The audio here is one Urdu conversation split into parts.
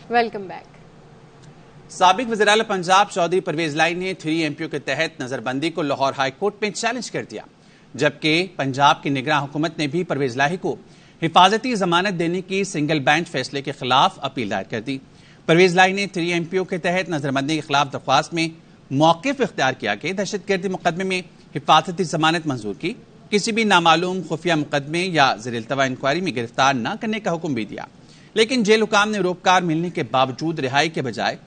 Welcome back. سابق وزیر اعلیٰ پنجاب چودھری پرویز لائی نے 3 MPO کے تحت نظر بندی کو لاہور ہائی کورٹ میں چیلنج کر دیا، جبکہ پنجاب کی نگراں حکومت نے بھی پرویز لائی کو حفاظتی ضمانت دینے کی سنگل بینچ فیصلے کے خلاف اپیل دائر کر دی۔ پرویز لائی نے 3 MPO کے تحت نظر بندی کے خلاف درخواست میں موقف اختیار کیا کہ دہشت گردی مقدمے میں حفاظتی ضمانت منظور کی، کسی بھی نامعلوم خفیہ مقدمے یا زیر التوا انکوائری میں گرفتار نہ کرنے کا حکم بھی دیا، لیکن جیل حکام نے روپکار ملنے کے باوجود رہائی کے بجائے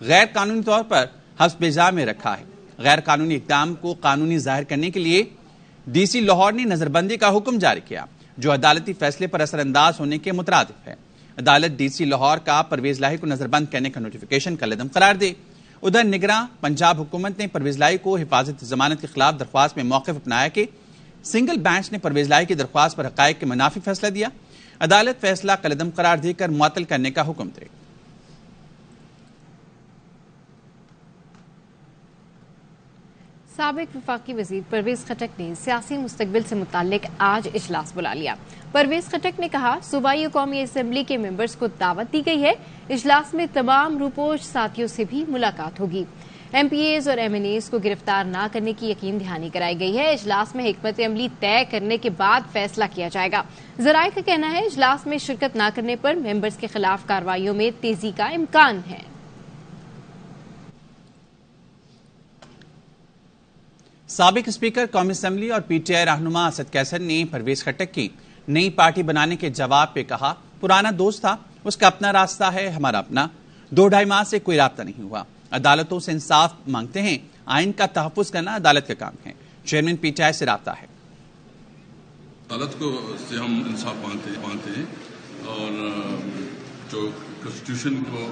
غیر قانونی طور پر حبس بجا میں رکھا ہے۔ غیر قانونی اقدام کو قانونی ظاہر کرنے کے لیے DC لاہور نے نظر بندی کا حکم جاری کیا، جو عدالتی فیصلے پر اثر انداز ہونے کے مترادف ہے۔ عدالت DC لاہور کا پرویز لائی کو نظر بند کرنے کا نوٹیفیکیشن کل عدم قرار دے۔ ادھر نگراں پنجاب حکومت نے پرویز لائی کو حفاظتی ضمانت کے خلاف درخواست میں موقف اپنایا کہ سنگل بینچ نے پرویز لائی کی درخواست پر حقائق کے منافی فیصلہ دیا۔ عدالت فیصلہ کل عدم قرار دے کر معطل کرنے کا حکم دے۔ سابق وفاقی وزیر پرویز خٹک نے سیاسی مستقبل سے متعلق آج اجلاس بلا لیا۔ پرویز خٹک نے کہا صوبائی قومی اسمبلی کے ممبرز کو دعوت دی گئی ہے، اجلاس میں تمام روپوش ساتھیوں سے بھی ملاقات ہوگی۔ MPAs اور MNAs کو گرفتار نہ کرنے کی یقین دہانی کرائی گئی ہے۔ اجلاس میں حکمت عملی طے کرنے کے بعد فیصلہ کیا جائے گا۔ ذرائع کا کہنا ہے اجلاس میں شرکت نہ کرنے پر ممبرز کے خلاف کارروائیوں میں تیزی کا امکان ہے۔ سابق اسپیکر قومی اسمبلی اور PTI رہنما اسد کیسر نے پرویز خٹک کی نئی پارٹی بنانے کے جواب پہ کہا پرانا دوست تھا، اس کا اپنا راستہ ہے، ہمارا اپنا، 2-2.5 ماہ سے کوئی رابطہ نہیں ہوا۔ عدالتوں سے انصاف مانگتے ہیں، آئین کا تحفظ کرنا عدالت کا کام ہے، چیئرمین PTI سے رابطہ ہے۔ عدالت کو سے ہم انصاف مانگتے ہیں اور جو کنسٹیٹیوشن کو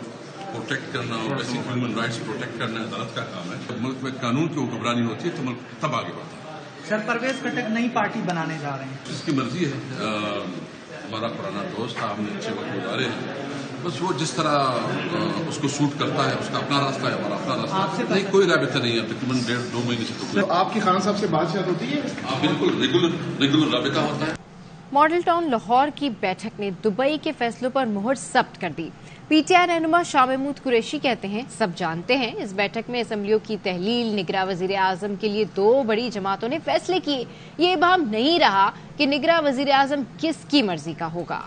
پروٹیکٹ کرنا اور بیسک ہیومن رائٹس پروٹیکٹ کرنا عدالت کا کام ہے۔ جب ملک میں قانون کی حکمرانی ہوتی ہے تو ملک تب آگے بڑھتا ہے۔ سر پرویز خٹک نئی پارٹی بنانے جا رہے ہیں، جس کی مرضی ہے، ہمارا پرانا دوست تھا، ہم نے اچھے وقت گزارے ہیں، بس وہ جس طرح اس کو سوٹ کرتا ہے، اس کا اپنا راستہ ہے، ہمارا اپنا راستہ ہے، نہیں کوئی رابطہ نہیں ہے، تقریباً 1.5-2 مہینے سے تو آپ کی خان صاحب سے بات چیت ہوتی ہے؟ بالکل ریگولر رابطہ ہوتا ہے۔ ماڈل ٹاؤن لاہور کی بیٹھک نے دبئی کے فیصلوں پر مہر ثبت کر دی۔ PTI رہنما شاہ محمود قریشی کہتے ہیں سب جانتے ہیں اس بیٹھک میں اسمبلیوں کی تحلیل، نگراں وزیر اعظم کے لیے 2 بڑی جماعتوں نے فیصلے کیے، یہ ابہام نہیں رہا کہ نگراں وزیر اعظم کس کی مرضی کا ہوگا۔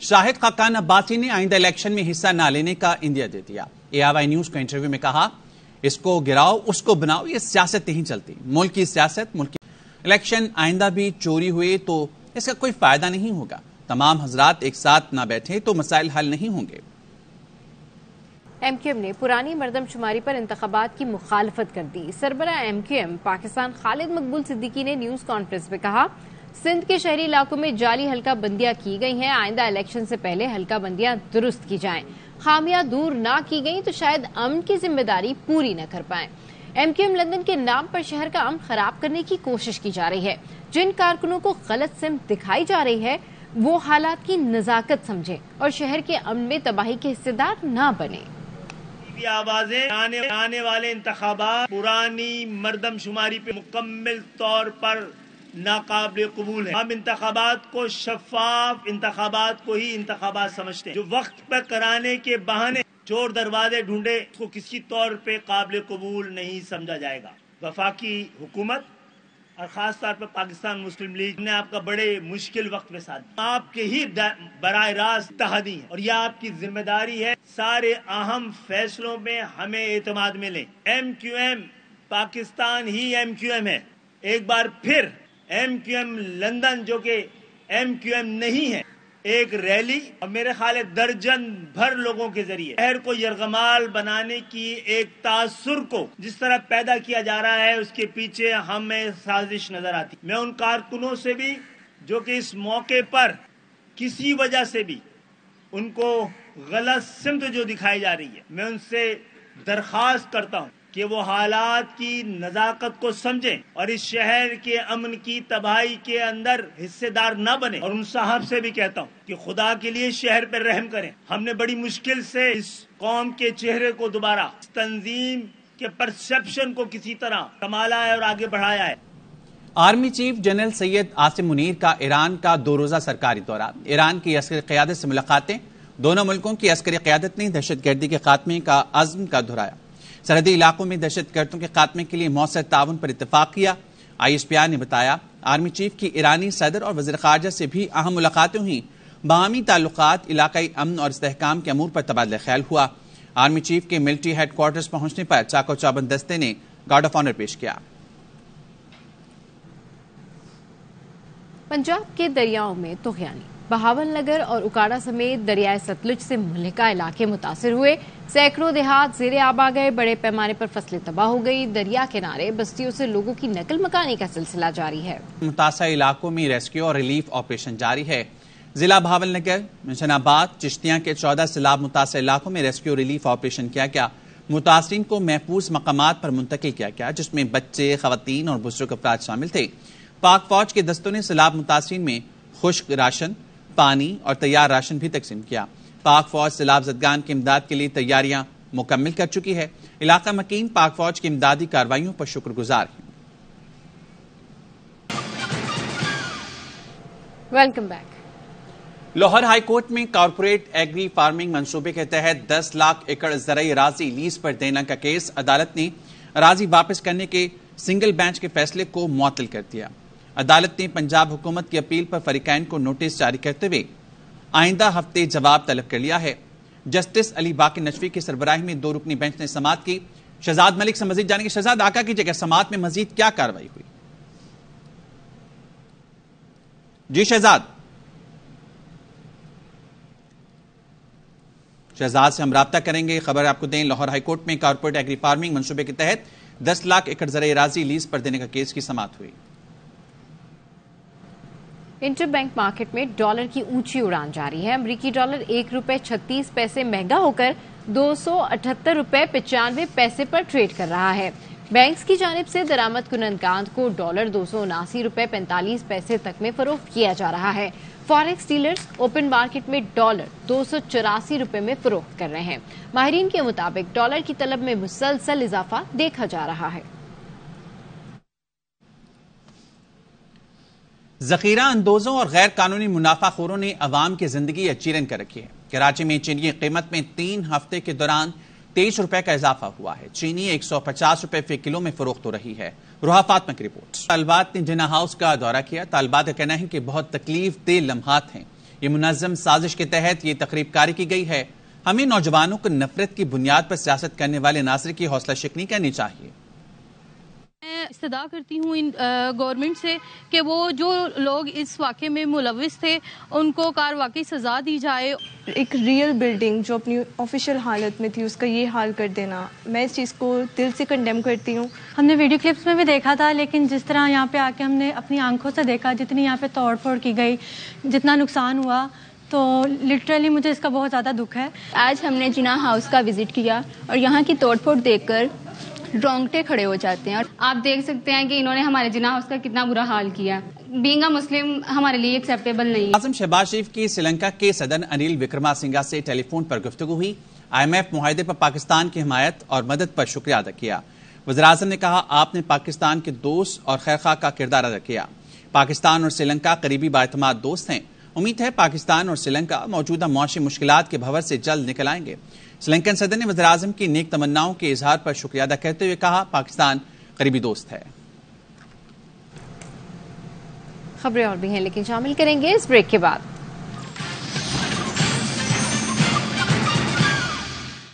شاہد خاقان عباسی نے آئندہ الیکشن میں حصہ نہ لینے کا عندیہ دے دیا۔ ARY نیوز کو انٹرویو میں کہا اس کو گراؤ اس کو بناؤ، یہ سیاست نہیں چلتی، ملک کی سیاست، ملک کی الیکشن آئندہ بھی چوری ہوئے تو اس کا کوئی فائدہ نہیں ہوگا، تمام حضرات ایک ساتھ نہ بیٹھے تو مسائل حل نہیں ہوں گے۔ MQM نے پرانی مردم شماری پر انتخابات کی مخالفت کر دی۔ سربراہ MQM پاکستان خالد مقبول صدیقی نے نیوز کانفرنس میں کہا سندھ کے شہری علاقوں میں جعلی حلقہ بندیاں کی گئی ہیں، آئندہ الیکشن سے پہلے حلقہ بندیاں درست کی جائیں، خامیاں دور نہ کی گئیں تو شاید امن کی ذمہ داری پوری نہ کر پائیں۔ MQM لندن کے نام پر شہر کا امن خراب کرنے کی کوشش کی جا رہی ہے، جن کارکنوں کو غلط سمت دکھائی جا رہی ہے وہ حالات کی نزاکت سمجھیں اور شہر کے امن میں تباہی کے حصے دار نہ بنیں۔ آوازیں آنے والے انتخابات پرانی مردم شماری پہ مکمل طور پر ناقابل قبول ہے۔ ہم انتخابات کو شفاف انتخابات کو ہی انتخابات سمجھتے ہیں، جو وقت پر کرانے کے بہانے چور دروازے ڈھونڈے اس کو کسی طور پہ قابل قبول نہیں سمجھا جائے گا۔ وفاقی حکومت اور خاص طور پر پاکستان مسلم لیگ نے آپ کا بڑے مشکل وقت میں ساتھ دیا، آپ کے ہی براہ راست اتحادی ہیں اور یہ آپ کی ذمہ داری ہے سارے اہم فیصلوں میں ہمیں اعتماد میں لیں۔ MQM پاکستان ہی MQM ہے، ایک بار پھر MQM لندن جو کہ MQM نہیں ہے، ایک ریلی اور میرے خیال ہے درجن بھر لوگوں کے ذریعے شہر کو یرغمال بنانے کی ایک تاثر کو جس طرح پیدا کیا جا رہا ہے اس کے پیچھے ہمیں سازش نظر آتی۔ میں ان کارکنوں سے بھی جو کہ اس موقع پر کسی وجہ سے بھی ان کو غلط سمت جو دکھائی جا رہی ہے، میں ان سے درخواست کرتا ہوں کہ وہ حالات کی نزاکت کو سمجھیں اور اس شہر کے امن کی تباہی کے اندر حصے دار نہ بنے، اور ان صاحب سے بھی کہتا ہوں کہ خدا کے لیے شہر پر رحم کریں۔ ہم نے بڑی مشکل سے اس قوم کے چہرے کو دوبارہ اس تنظیم کے پرسپشن کو کسی طرح سنبھالا ہے اور آگے بڑھایا ہے۔ Army chief general Syed Asim Munir کا ایران کا 2 روزہ سرکاری دورہ، ایران کی عسکری قیادت سے ملاقاتیں، دونوں ملکوں کی عسکری قیادت نے دہشت گردی کے خاتمے کا عزم کا دہرایا. سرحدی علاقوں میں دہشت گردوں کے خاتمے کے لیے مؤثر تعاون پر اتفاق کیا. ISPR نے بتایا آرمی چیف کی ایرانی صدر اور وزیر خارجہ سے بھی اہم ملاقاتیں ہوئیں. باہمی تعلقات، علاقائی امن اور استحکام کے امور پر تبادلہ خیال ہوا. آرمی چیف کے ملٹری ہیڈ کوارٹرز پہنچنے پر چاق و چوبند دستے نے گارڈ آف آنر پیش کیا. پنجاب کے دریاؤں میں طغیانی، بہاول نگر اور اکاڑا سمیت دریائے ستلج سے مہلکہ علاقے متاثر ہوئے. سینکڑوں دیہات زیر آب آ گئے. بڑے پیمانے پر فصلیں تباہ ہو گئی. دریا کنارے بستیوں سے لوگوں کی نقل مکانی کا سلسلہ جاری ہے. متاثرہ علاقوں میں ریسکیو اور ریلیف آپریشن جاری ہے. ضلع بہاول نگر، منشن آباد، چشتیاں کے 14 سیلاب متاثرہ علاقوں میں ریسکیو ریلیف آپریشن کیا گیا. متاثرین کو محفوظ مقامات پر منتقل کیا گیا، جس میں بچے، خواتین اور بزرگ افراد شامل تھے. پاک فوج کے دستوں نے سیلاب متاثرین میں خشک راشن، پانی اور تیار راشن بھی تقسیم کیا. پاک فوج سیلاب زدگان کی امداد کے لیے تیاریاں مکمل کر چکی ہے. علاقہ مکین پاک فوج کی امدادی کارروائیوں پر شکر گزار ہیں. Welcome back. Lahore high court میں کارپوریٹ ایگری فارمنگ منصوبے کے تحت 10 لاکھ ایکڑ زرعی اراضی لیز پر دینے کا کیس عدالت نے اراضی واپس کرنے کے سنگل بینچ کے فیصلے کو معطل کر دیا. عدالت نے پنجاب حکومت کی اپیل پر فریقین کو نوٹس جاری کرتے ہوئے آئندہ ہفتے جواب طلب کر لیا ہے. جسٹس علی باقر نجفی کی سربراہی میں 2 رکنی بینچ نے سماعت کی. شہزاد ملک سے مزید جانیں گے. شہزاد، آگاہ کیجیے کہ سماعت میں مزید کیا کارروائی ہوئی؟ جی شہزاد سے ہم رابطہ کریں گے. خبر آپ کو دیں، لاہور ہائی کورٹ میں کارپوریٹ ایگری فارمنگ منصوبے کے تحت 10 لاکھ ایکڑ زرعی اراضی لیز پر دینے کا کیس کی سماعت ہوئی. انٹر بینک مارکیٹ میں ڈالر کی اونچی اڑان جاری ہے. امریکی ڈالر ₹1.36 مہنگا ہو کر $278.95 پر ٹریڈ کر رہا ہے. بینکس کی جانب سے درآمد کنندگان کو ڈالر $279.45 تک میں فروخت کیا جا رہا ہے. فاریکس ڈیلرز اوپن مارکیٹ میں ڈالر $284 میں فروخت کر رہے ہیں. ماہرین کے مطابق ڈالر کی طلب میں مسلسل اضافہ دیکھا جا رہا ہے. ذخیرہ اندوزوں اور غیر قانونی منافع خوروں نے عوام کی زندگی اچیرن کر رکھی ہے. کراچی میں چینی کی قیمت میں 3 ہفتے کے دوران ₹23 کا اضافہ ہوا ہے. چینی ₹150 فی کلو میں فروخت ہو رہی ہے. روحا فاطمہ کی رپورٹ. طالبات نے جناح ہاؤس کا دورہ کیا. طالبات کا کہنا ہے کہ بہت تکلیف دہ لمحات ہیں. یہ منظم سازش کے تحت یہ تقریب کاری کی گئی ہے. ہمیں نوجوانوں کو نفرت کی بنیاد پر سیاست کرنے والے عناصر کی حوصلہ شکنی کرنی چاہیے. میں استدعا کرتی ہوں ان گورنمنٹ سے کہ وہ جو لوگ اس واقعے میں ملوث تھے ان کو کارواقعی سزا دی جائے. ایک ریئل بلڈنگ جو اپنی آفیشیل حالت میں تھی اس کا یہ حال کر دینا، میں اس چیز کو دل سے کنڈیم کرتی ہوں. ہم نے ویڈیو کلپس میں بھی دیکھا تھا، لیکن جس طرح یہاں پہ آ کے ہم نے اپنی آنکھوں سے دیکھا، جتنی یہاں پہ توڑ پھوڑ کی گئی، جتنا نقصان ہوا، تو لٹرلی مجھے اس کا بہت زیادہ دکھ ہے. آج ہم نے جناح ہاؤس کا وزٹ کیا اور یہاں کی توڑ پھوڑ دیکھ کر رونگٹے کھڑے ہو جاتے ہیں. اور آپ دیکھ سکتے ہیں کہ انہوں نے ہمارے جناح ہاؤس کا کتنا برا حال کیا. بینگ اے مسلم ہمارے لیے ایکسیپٹیبل نہیں. اعظم شہباز شریف کی سری لنکا کے صدر انیل وکرما سنگھا سے ٹیلی فون پر گفتگو ہوئی. IMF معاہدے پر پاکستان کی حمایت اور مدد پر شکریہ ادا کیا. وزیراعظم نے کہا آپ نے پاکستان کے دوست اور خیرخواہ کا کردار ادا کیا. پاکستان اور سری لنکا قریبی بااعتماد دوست ہیں. امید ہے پاکستان اور سری لنکا موجودہ معاشی مشکلات کے بھنور سے جلد نکل آئیں گے. سری لنکن صدر نے وزیراعظم کی نیک تمناؤں کے اظہار پر شکریہ ادا کرتے ہوئے کہا پاکستان قریبی دوست ہے. خبریں اور بھی ہیں لیکن شامل کریں گے اس بریک کے بعد.